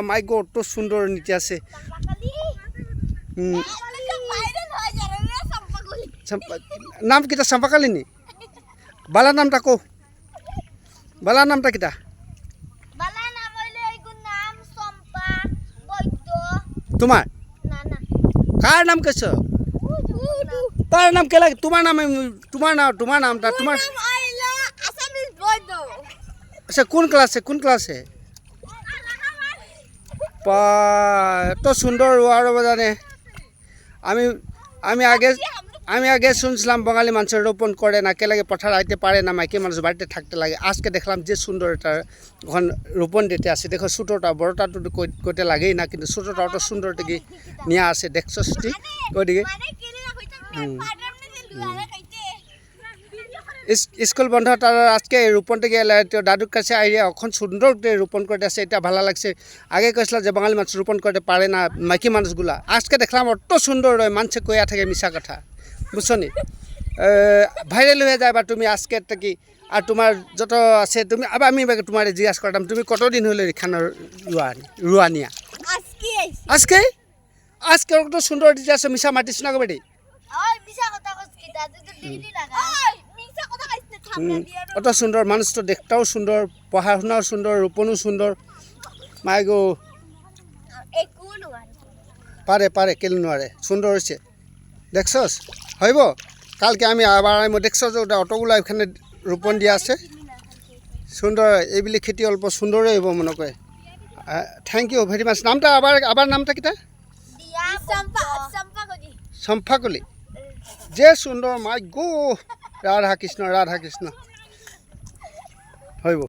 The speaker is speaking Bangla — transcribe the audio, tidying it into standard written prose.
মাই গড তো সুন্দর নিচে আছে নাম কিটা চম্পাকালী নি বালা নামটা কো বালা নামটা কিটা তোমার কার নাম কেছ তার নাম কে লাগে তোমার নামটা তোমার আচ্ছা কোন ক্লাসে এত সুন্দর রোয়ার জানে আমি আগে শুনছিলাম বাঙালি মানুষের রোপণ করে না কে লাগে পথার আইতে পারে না মাইকি মানুষ বাড়িতে থাকতে লাগে আজকে দেখলাম যে সুন্দর এটা ওখান রোপণ দিতে আসে দেখো ছোটোটা বড়টা তো কইতে লাগেই না কিন্তু ছোটোটা অত সুন্দর দিকে নিয়ে আসে দেখছো ওইদিকে স্কুল বন্ধ তার আজকে রোপণ থেকে দাদুর কাছে আইয়া এখন সুন্দর রোপণ করতে আসে এটা ভালো লাগছে আগে কইছিল যে বাঙালি মানুষ রোপণ করতে পারে না মাইকি মানুষগুলা আজকে দেখলাম অত সুন্দর হয় মানুষে কইয়া থাকে মিশা কথা বুঝছো নি ভাইরাল হয়ে যায় বা তুমি আজকে কি আর তোমার যত আছে তুমি আবার আমি তোমার জিজ্ঞাসা করতাম তুমি কতদিন হলে এখানের রুয়া নিয়া আজকে অত সুন্দর দিতে আছে মিশা মাতিস না বেটি অত সুন্দর মানুষ তো দেখতেও সুন্দর পড়াশোনাও সুন্দর রোপণও সুন্দর মাইগো পারে কেলে নোৱাৰে সুন্দর হয়েছে দেখছস হইব কালকে আমি আবার দেখছো যে ওটা অটোগুলো এখানে রোপণ দিয়া আছে সুন্দর এইবিলি খেতি অল্প সুন্দরই হইব মনে করে থ্যাংক ইউ ভেরি মাচ নামটা আবার নামটা কিটা চম্পাকলি যে সুন্দর মাই গো রাধা কৃষ্ণ হইব